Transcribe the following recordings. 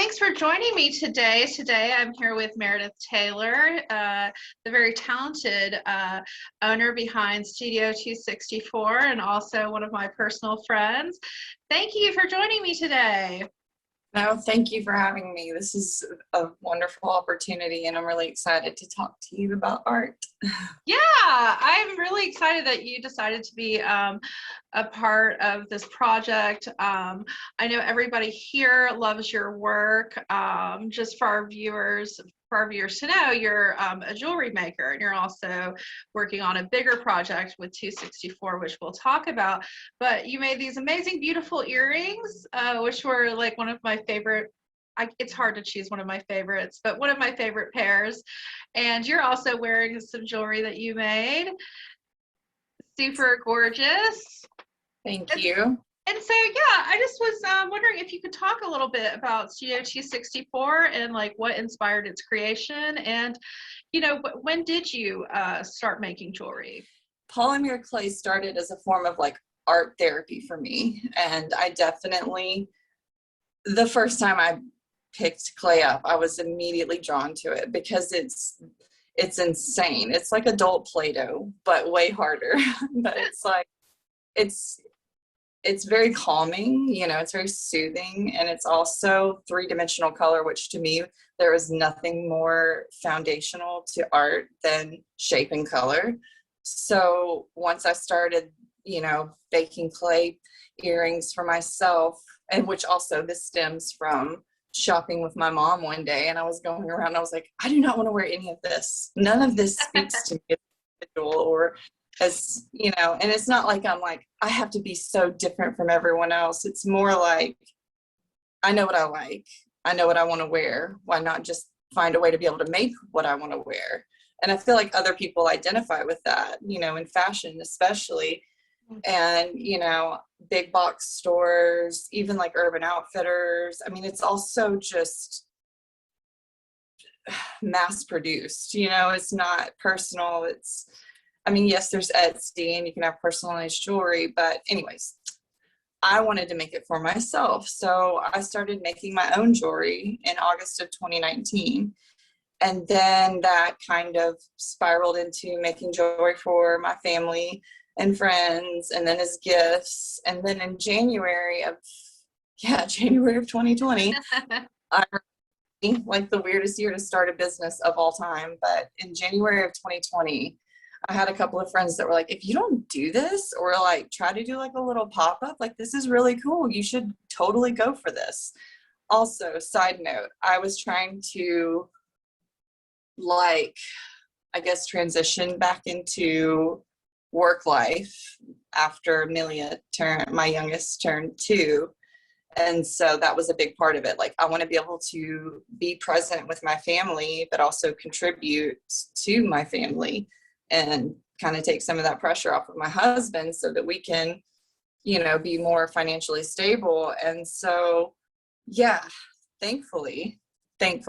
thanks for joining me today. Today I'm here with Meredith Taylor, the very talented owner behind Studio 264 and also one of my personal friends. Thank you for joining me today. No, thank you for having me. This is a wonderful opportunity, and I'm really excited to talk to you about art. Yeah, I'm really excited that you decided to be a part of this project. I know everybody here loves your work. Just for our viewers to know, you're a jewelry maker, and you're also working on a bigger project with 264, which we'll talk about. But you made these amazing, beautiful earrings, which were like one of my favorite. It's hard to choose one of my favorites, but one of my favorite pairs. And you're also wearing some jewelry that you made. Super gorgeous. Thank you. And so, yeah, I just was wondering if you could talk a little bit about Studio 264 and like what inspired its creation. And, you know, when did you start making jewelry? Polymer clay started as a form of like art therapy for me. And I definitely, the first time I picked clay up, I was immediately drawn to it because it's insane. It's like adult Play-Doh, but way harder. But it's like, it's very calming, you know, it's very soothing, and it's also three-dimensional color, which to me, there is nothing more foundational to art than shape and color. So once I started, you know, baking clay earrings for myself, and which also this stems from shopping with my mom one day, and I was going around, I was like, I do not want to wear any of this. None of this speaks to me as an individual, or as, you know, and it's not like I'm like, I have to be so different from everyone else. It's more like, I know what I like. I know what I want to wear. Why not just find a way to be able to make what I want to wear? And I feel like other people identify with that, you know, in fashion especially. And, you know, big box stores, even like Urban Outfitters. I mean, it's also just mass produced, you know, it's not personal. I mean, yes, there's Etsy and you can have personalized jewelry, but anyways, I wanted to make it for myself. So I started making my own jewelry in August of 2019. And then that kind of spiraled into making jewelry for my family and friends, and then as gifts. And then in January of 2020, I like the weirdest year to start a business of all time. But in January of 2020, I had a couple of friends that were like, if you don't do this or like try to do like a little pop-up, like this is really cool. You should totally go for this. Also, side note, I was trying to like, I guess, transition back into work life after my youngest turned 2. And so that was a big part of it. Like, I want to be able to be present with my family, but also contribute to my family and kind of take some of that pressure off of my husband so that we can, you know, be more financially stable. And so, yeah, thankfully, I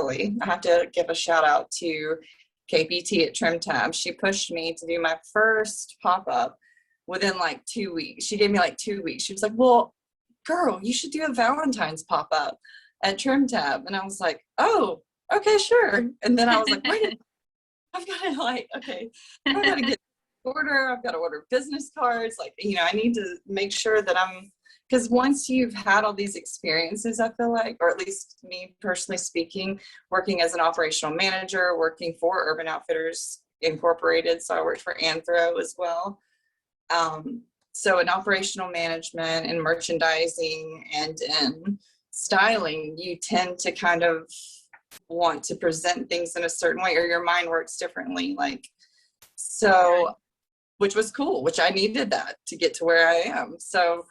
have to give a shout out to KPT at Trim Tab. She pushed me to do my first pop-up within like 2 weeks. She gave me like 2 weeks. She was like, well, girl, you should do a Valentine's pop-up at Trim Tab. And I was like, oh, okay, sure. And then I was like, wait, I've got to like, okay, I've got to get order. I've got to order business cards. Like, you know, I need to make sure that because once you've had all these experiences, I feel like, or at least me personally speaking, working as an operational manager, working for Urban Outfitters Incorporated. So I worked for Anthro as well. So in operational management and merchandising and in styling, you tend to kind of want to present things in a certain way, or your mind works differently. Like, so, which was cool, which I needed that to get to where I am. So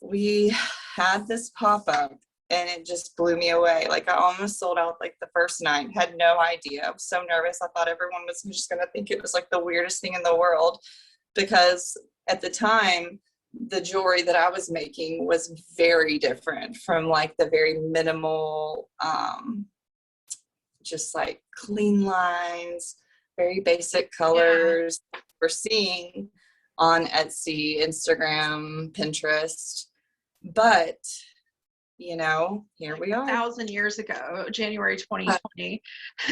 we had this pop-up and it just blew me away. Like, I almost sold out like the first night, had no idea. I was so nervous. I thought everyone was just going to think it was like the weirdest thing in the world, because at the time, the jewelry that I was making was very different from like the very minimal, just like clean lines, very basic colors we're seeing on Etsy, Instagram, Pinterest. But, here we are. 1,000 years ago, January 2020,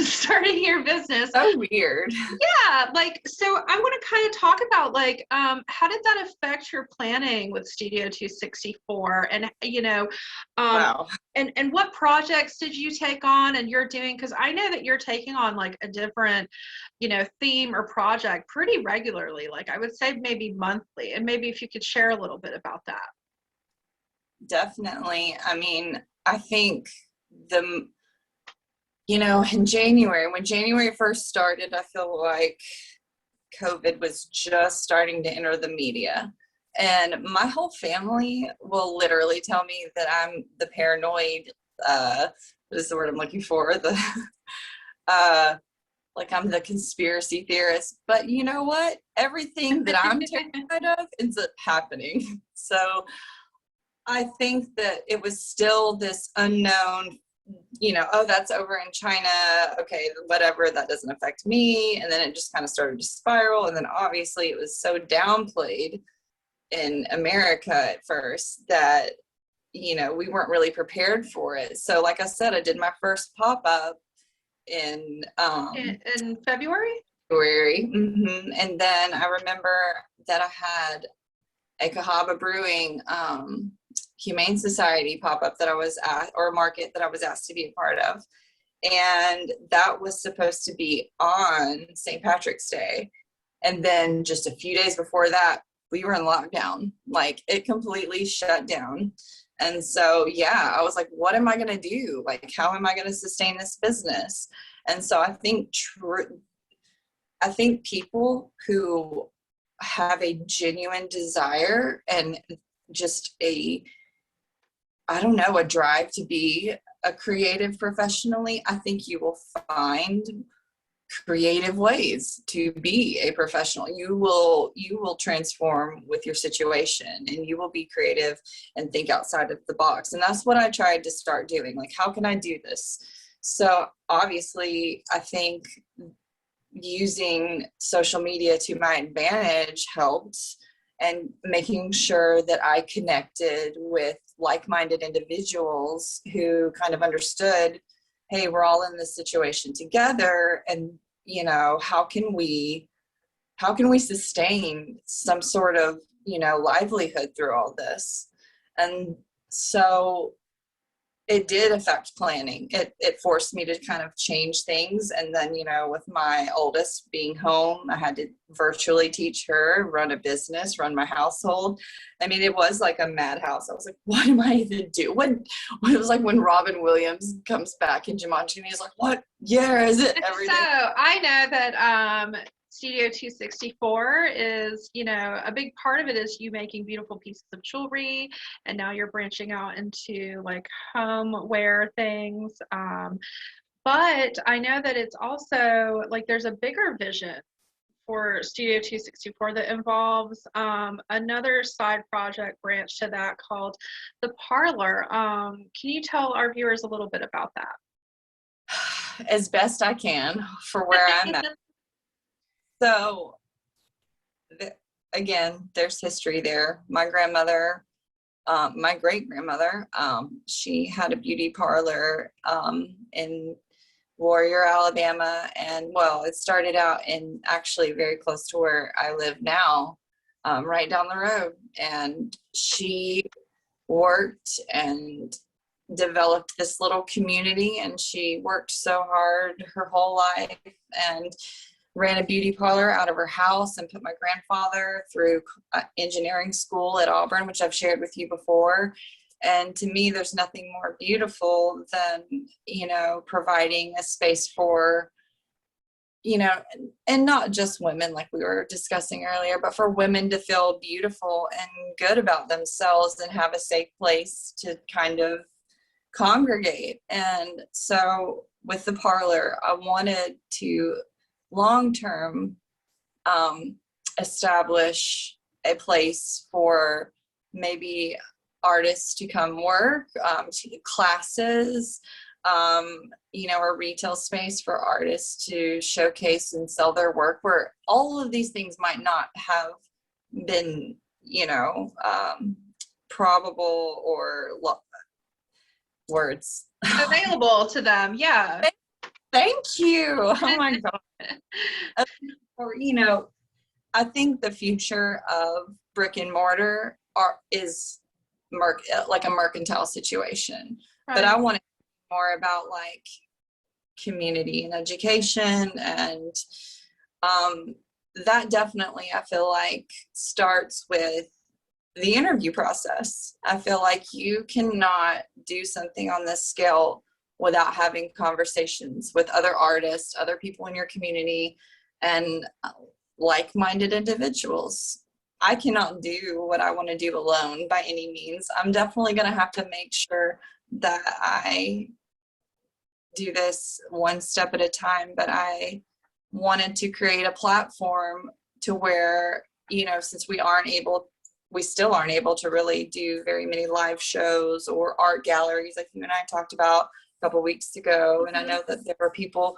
starting your business. So weird. Yeah, like, so I want to kind of talk about like, how did that affect your planning with Studio 264? And, Wow. and what projects did you take on and you're doing? Because I know that you're taking on like a different, theme or project pretty regularly. Like I would say maybe monthly. And maybe if you could share a little bit about that. Definitely. I mean, I think in January, when January first started, I feel like COVID was just starting to enter the media. And my whole family will literally tell me that I'm the paranoid, what is the word I'm looking for? Like I'm the conspiracy theorist. But you know what? Everything that I'm terrified of ends up happening. So I think that it was still this unknown, oh, that's over in China. Okay, whatever, that doesn't affect me. And then it just kind of started to spiral. And then obviously it was so downplayed in America at first that, we weren't really prepared for it. So like I said, I did my first pop-up in February? February. And then I remember that I had a Cahaba Brewing Humane Society pop-up that I was at, or market that I was asked to be a part of. And that was supposed to be on St. Patrick's Day. And then just a few days before that, we were in lockdown. Like it completely shut down. And so, yeah, I was like, what am I going to do? Like, how am I going to sustain this business? And so I think people who have a genuine desire and just a drive to be a creative professionally, I think you will find creative ways to be a professional. You will transform with your situation, and you will be creative and think outside of the box. And that's what I tried to start doing. Like, how can I do this? So obviously, I think using social media to my advantage helped, and making sure that I connected with like-minded individuals who kind of understood, hey, we're all in this situation together, and how can we sustain some sort of livelihood through all this. And so it did affect planning. It forced me to kind of change things. And then, with my oldest being home, I had to virtually teach her, run a business, run my household. I mean, it was like a madhouse. I was like, what am I even do? When it was like when Robin Williams comes back in Jumanji, and he's like, what year is it? So I know that Studio 264 is, a big part of it is you making beautiful pieces of jewelry, and now you're branching out into like homeware things. But I know that it's also like there's a bigger vision for Studio 264 that involves another side project branch to that called the Parlor. Can you tell our viewers a little bit about that? As best I can for where I'm at. So, again, there's history there. My grandmother, my great-grandmother, she had a beauty parlor in Warrior, Alabama. And, well, it started out in actually very close to where I live now, right down the road. And she worked and developed this little community, and she worked so hard her whole life and ran a beauty parlor out of her house, and put my grandfather through engineering school at Auburn, which I've shared with you before. And to me, there's nothing more beautiful than, providing a space for, and not just women like we were discussing earlier, but for women to feel beautiful and good about themselves and have a safe place to kind of congregate. And so with the parlor, I wanted to long-term establish a place for maybe artists to come work, classes, a retail space for artists to showcase and sell their work, where all of these things might not have been, probable or words. Available to them. Yeah. Thank you. Oh my God. Or, you know, I think the future of brick and mortar is like a mercantile situation, but I Right. want to more about like community and education, and that definitely I feel like starts with the interview process. I feel like you cannot do something on this scale without having conversations with other artists, other people in your community, and like-minded individuals. I cannot do what I want to do alone by any means. I'm definitely going to have to make sure that I do this one step at a time, but I wanted to create a platform to where, you know, since we still aren't able to really do very many live shows or art galleries like you and I talked about a couple weeks ago. And I know that there are people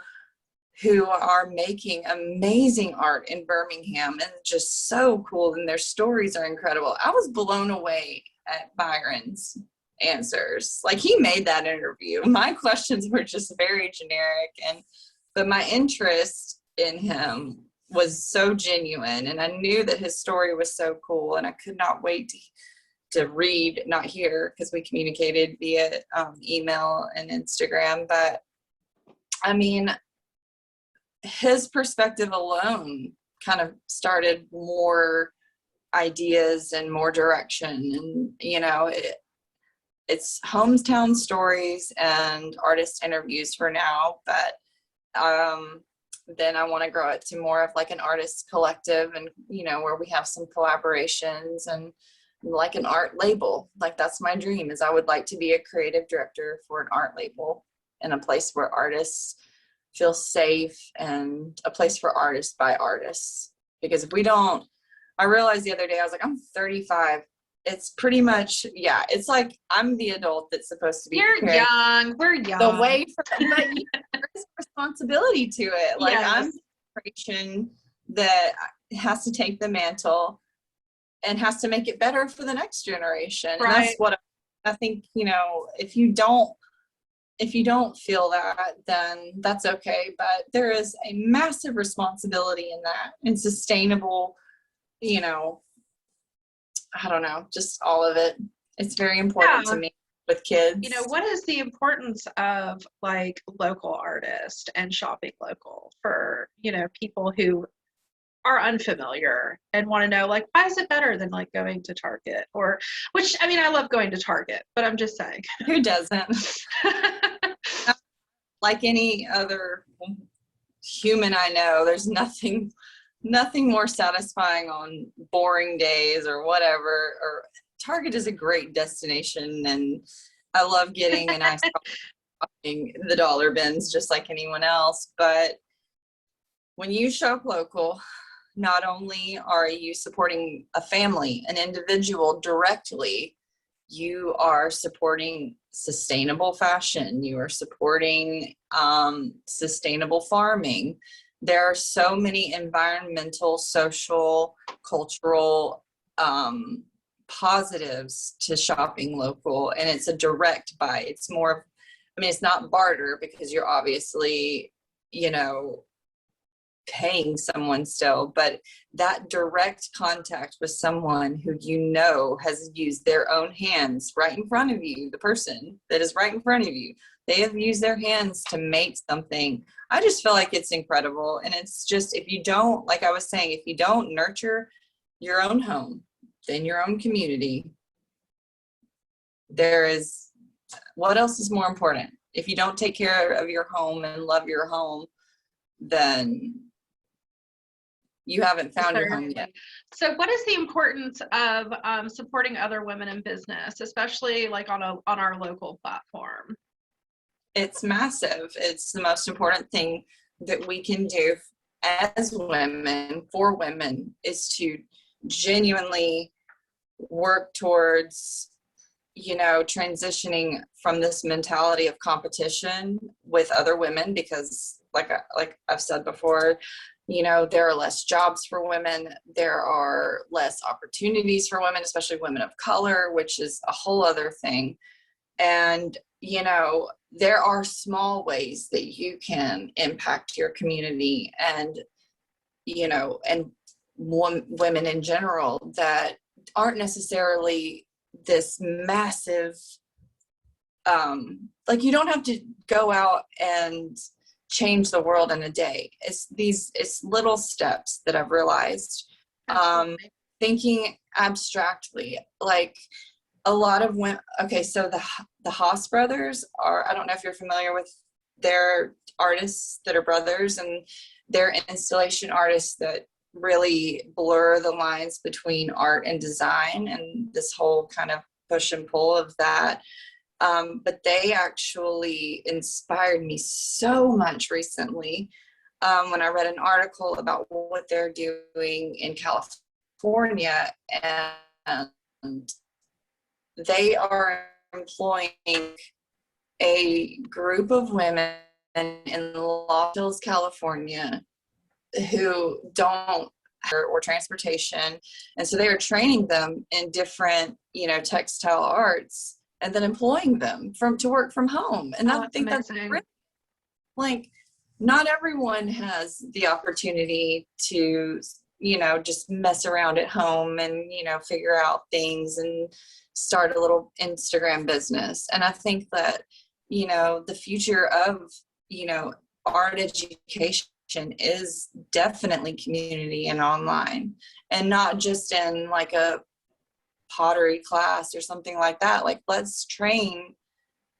who are making amazing art in Birmingham and just so cool, and their stories are incredible. I was blown away at Byron's answers. Like, he made that interview. My questions were just very generic, but my interest in him was so genuine, and I knew that his story was so cool, and I could not wait to read, not hear, because we communicated via email and Instagram. But I mean, his perspective alone kind of started more ideas and more direction. And, you know, it's hometown stories and artist interviews for now, but then I want to grow it to more of like an artist collective, and, you know, where we have some collaborations and like an art label. Like, that's my dream, is I would like to be a creative director for an art label in a place where artists feel safe, and a place for artists by artists. Because if we don't, I realized the other day, I was like, I'm 35. It's pretty much, yeah, it's like I'm the adult that's supposed to be. You're young. We're young. The way for, but there's responsibility to it. Like, Yes. I'm the generation that has to take the mantle and has to make it better for the next generation. And that's what I think, you know, if you don't feel that, then that's okay. But there is a massive responsibility in that, and sustainable, you know, I don't know, just all of it. It's very important to me with kids. You know, what is the importance of like local artists and shopping local for, you know, people who are unfamiliar and want to know, like, why is it better than like going to Target? Or, which, I mean, I love going to Target, but I'm just saying. Who doesn't? Like any other human I know, there's nothing more satisfying on boring days or whatever. Or Target is a great destination, and I love getting a nice shopping the dollar bins just like anyone else. But when you shop local, not only are you supporting a family, an individual directly, you are supporting sustainable fashion, you are supporting sustainable farming. There are so many environmental, social, cultural positives to shopping local, and it's a direct buy. It's more, I mean, it's not barter, because you're obviously, you know, paying someone still, but that direct contact with someone who, you know, has used their own hands right in front of you, the person that is right in front of you, they have used their hands to make something. I just feel like it's incredible. And it's just, if you don't, like I was saying, if you don't nurture your own home, then your own community, there is, what else is more important? If you don't take care of your home and love your home, then you haven't found your home yet. So what is the importance of supporting other women in business, especially like on our local platform? It's massive. It's the most important thing that we can do as women, for women, is to genuinely work towards, you know, transitioning from this mentality of competition with other women, because like I've said before, you know, there are less jobs for women, there are less opportunities for women, especially women of color, which is a whole other thing. And there are small ways that you can impact your community and, and women in general that aren't necessarily this massive, like, you don't have to go out and change the world in a day. It's little steps that I've realized. Thinking abstractly, like a lot of women. Okay, so the Haas brothers are, I don't know if you're familiar with their artists that are brothers, and they're installation artists that really blur the lines between art and design and this whole kind of push and pull of that. But they actually inspired me so much recently when I read an article about what they're doing in California, and they are employing a group of women in Los Angeles, California, who don't have or transportation, and so they are training them in different, textile arts, and then employing them to work from home. And I think that's really, like, not everyone has the opportunity to, just mess around at home and, figure out things and start a little Instagram business. And I think that, the future of, art education is definitely community and online, and not just in like a pottery class or something like that. Like, let's train.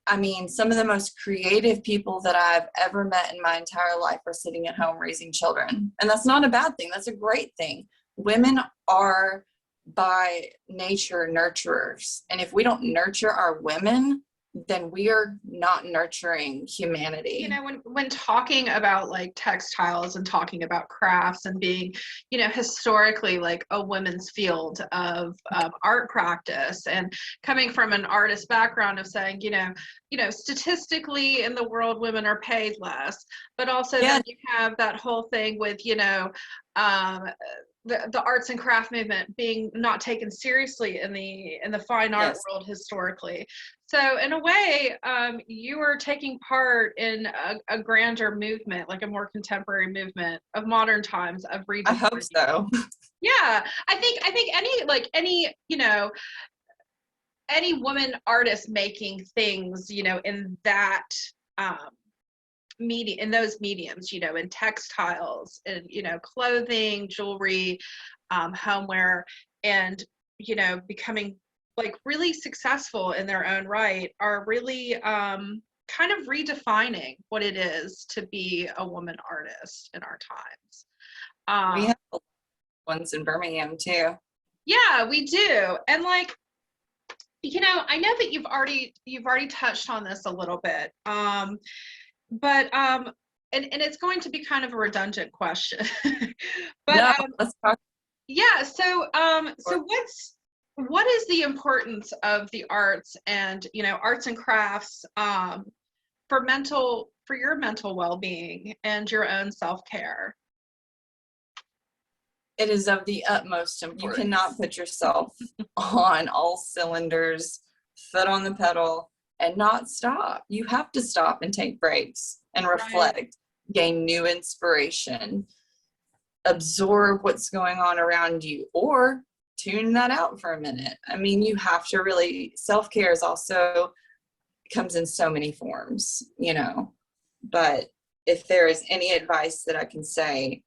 I mean, some of the most creative people that I've ever met in my entire life are sitting at home raising children. And that's not a bad thing. That's a great thing. Women are by nature nurturers. And if we don't nurture our women, then we are not nurturing humanity. When talking about like textiles and talking about crafts and being, historically like a women's field of art practice, and coming from an artist background of saying, statistically in the world, women are paid less, but also then you have that whole thing with, the arts and craft movement being not taken seriously in the fine art world historically. So in a way, you are taking part in a grander movement, like a more contemporary movement of modern times of redefining. I hope so. Yeah, I think any woman artist making things, in that in those mediums, in textiles and, clothing, jewelry, homeware, and, becoming like really successful in their own right, are really kind of redefining what it is to be a woman artist in our times. We have ones in Birmingham too. Yeah, we do. And like, I know that you've already touched on this a little bit. But and it's going to be kind of a redundant question. But no, let's talk. Yeah, so what is the importance of the arts and, arts and crafts for your mental well-being and your own self-care? It is of the utmost importance. You cannot put yourself on all cylinders, foot on the pedal, and not stop. You have to stop and take breaks and reflect, gain new inspiration, absorb what's going on around you, or tune that out for a minute. I mean, you have to really, self-care is also comes in so many forms, but if there is any advice that I can say,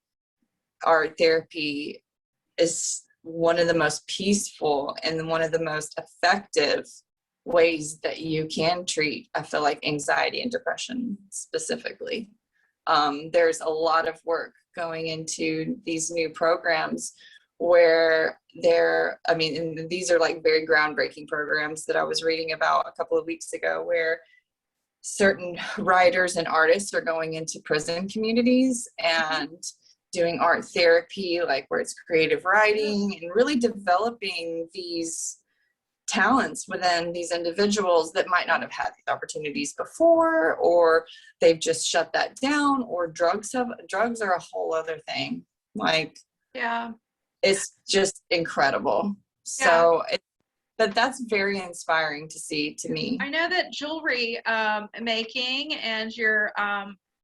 art therapy is one of the most peaceful and one of the most effective ways that you can treat, I feel like, anxiety and depression specifically. There's a lot of work going into these new programs where these are like very groundbreaking programs that I was reading about a couple of weeks ago, where certain writers and artists are going into prison communities and doing art therapy, like where it's creative writing and really developing these talents within these individuals that might not have had these opportunities before, or they've just shut that down, or drugs are a whole other thing. Like, it's just incredible. So but that's very inspiring to see to me. I know that jewelry making and your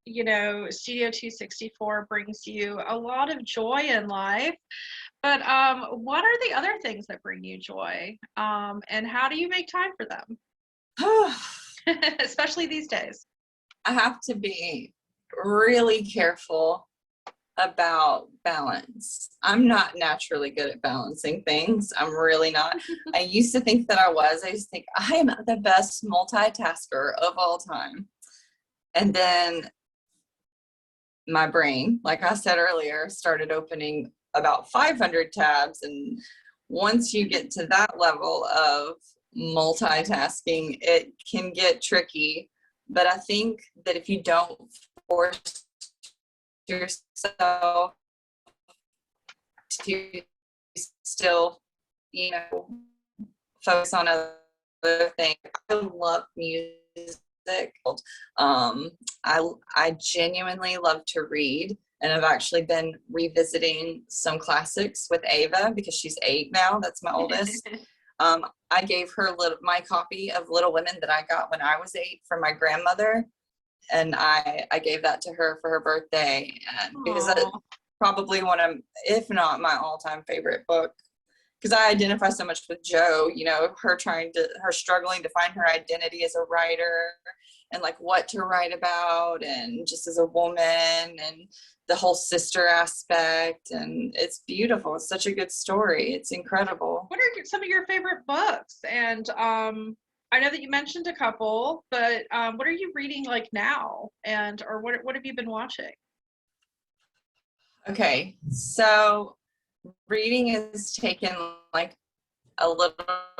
Studio 264 brings you a lot of joy in life. But what are the other things that bring you joy? And how do you make time for them? Especially these days. I have to be really careful about balance. I'm not naturally good at balancing things. I'm really not. I used to think that I was. I used to think I am the best multitasker of all time. And then my brain, like I said earlier, started opening about 500 tabs. And once you get to that level of multitasking, it can get tricky. But I think that if you don't force yourself to still, focus on other things. I love music. I genuinely love to read, and I've actually been revisiting some classics with Ava because she's 8 now. That's my oldest. I gave her my copy of Little Women that I got when I was 8 from my grandmother, and I gave that to her for her birthday, and because that's probably one of, if not my all-time favorite book, because I identify so much with Jo, her struggling to find her identity as a writer and like what to write about, and just as a woman, and the whole sister aspect, and it's beautiful. It's such a good story. It's incredible. What are some of your favorite books? And I know that you mentioned a couple, but what are you reading like now? Or what have you been watching? Okay, so reading has taken like a little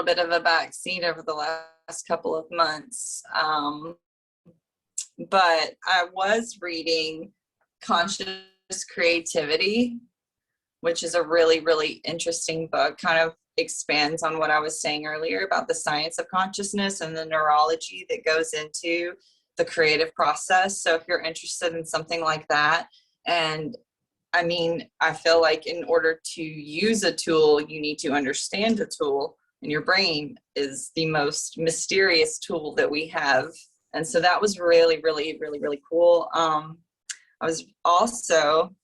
bit of a backseat over the last couple of months. But I was reading Conscious Creativity, which is a really, really interesting book. Kind of expands on what I was saying earlier about the science of consciousness and the neurology that goes into the creative process. So if you're interested in something like that, and I mean, I feel like in order to use a tool, you need to understand a tool, and your brain is the most mysterious tool that we have. And so that was really, really, really, really cool. I was also,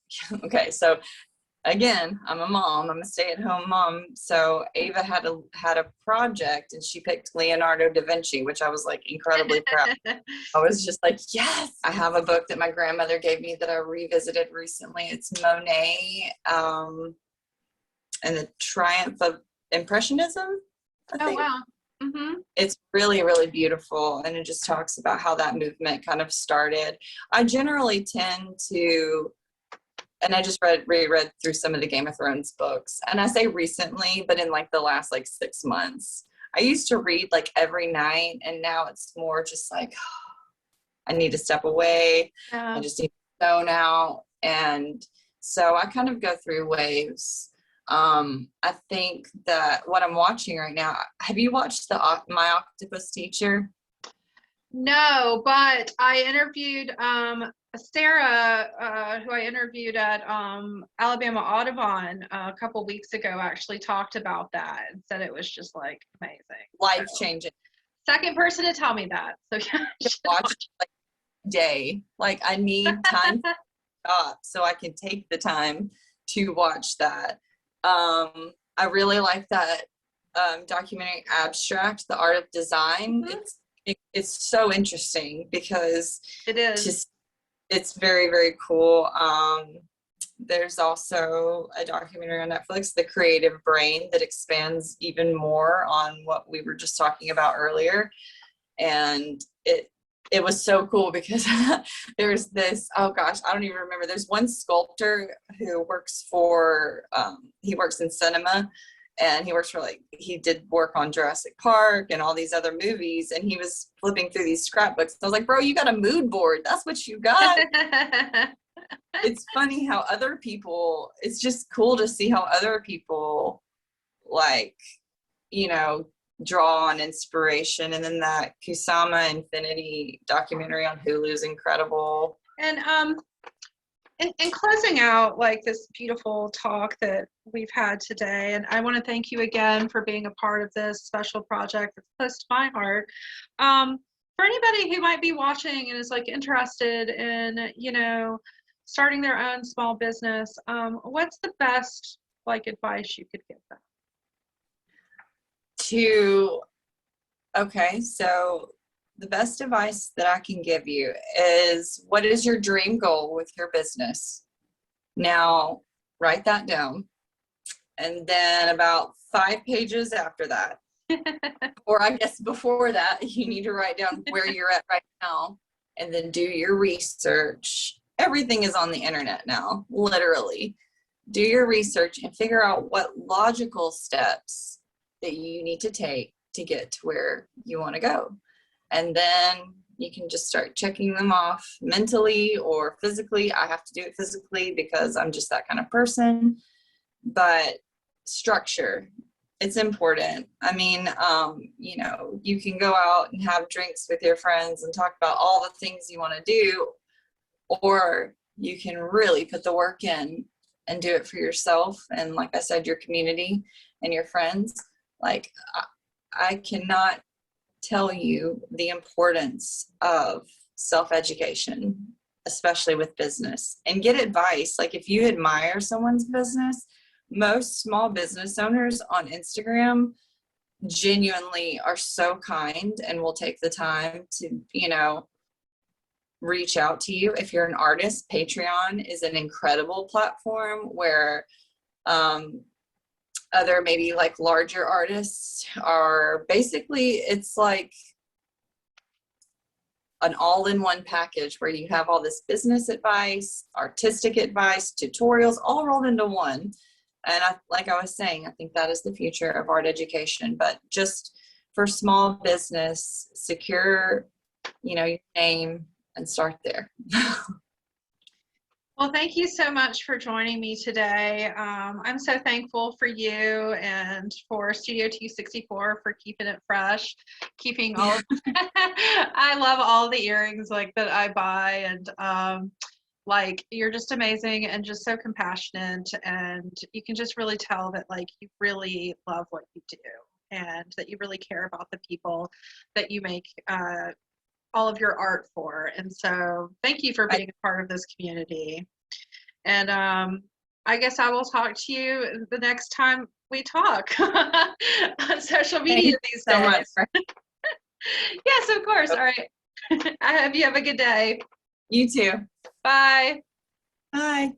okay, so again, I'm a mom. I'm a stay-at-home mom. So Ava had a project, and she picked Leonardo da Vinci, which I was like incredibly proud. I was just like, yes. I have a book that my grandmother gave me that I revisited recently. It's Monet, and the Triumph of Impressionism, I think. Wow. Mm-hmm. It's really, really beautiful, and it just talks about how that movement kind of started. I generally tend to, and I just reread through some of the Game of Thrones books, and I say recently, but in like the last 6 months. I used to read like every night, and now it's more just like, I need to step away. Yeah. I just need to zone out. And so I kind of go through waves. I think that what I'm watching right now, have you watched My Octopus Teacher? No, but I interviewed Sarah, who I interviewed at Alabama Audubon a couple weeks ago, actually talked about that and said it was just like amazing. Life-changing. Second person to tell me that. So yeah, watch like day. Like I need time to stop so I can take the time to watch that. I really like that documentary Abstract, The Art of Design. Mm-hmm. It's so interesting because it is. It's very, very cool. There's also a documentary on Netflix, The Creative Brain, that expands even more on what we were just talking about earlier. And it was so cool because there's this, oh gosh, I don't even remember. There's one sculptor who works for, he works in cinema, and he did work on Jurassic Park and all these other movies. And he was flipping through these scrapbooks. I was like, bro, you got a mood board. That's what you got. It's funny how other people, it's just cool to see how other people draw on inspiration. And then that Kusama Infinity documentary on Hulu is incredible. And in closing out like this beautiful talk that we've had today, and I want to thank you again for being a part of this special project that's close to my heart. For anybody who might be watching and is like interested in, starting their own small business, what's the best like advice you could give them? Okay, so the best advice that I can give you is, what is your dream goal with your business? Now, write that down. And then about 5 pages after that, or I guess before that, you need to write down where you're at right now, and then do your research. Everything is on the internet now, literally. Do your research and figure out what logical steps that you need to take to get to where you want to go. And then you can just start checking them off mentally or physically. I have to do it physically because I'm just that kind of person. But structure, it's important. I mean, you can go out and have drinks with your friends and talk about all the things you want to do, or you can really put the work in and do it for yourself. And like I said, your community and your friends. Like, I cannot tell you the importance of self-education, especially with business, and get advice. Like, if you admire someone's business, most small business owners on Instagram genuinely are so kind and will take the time to, reach out to you. If you're an artist, Patreon is an incredible platform where other maybe like larger artists are basically, it's like an all-in-one package where you have all this business advice, artistic advice, tutorials, all rolled into one. And like I was saying, I think that is the future of art education. But just for small business, secure, your name and start there. Well, thank you so much for joining me today. I'm so thankful for you and for Studio 264 for keeping it fresh, keeping all of I love all the earrings like that I buy, and like, you're just amazing and just so compassionate, and you can just really tell that like you really love what you do and that you really care about the people that you make all of your art for. And so thank you for being a part of this community. And I guess I will talk to you the next time we talk on social media these days. Much. Yes, of course. All right. I hope you have a good day. You too. Bye. Bye.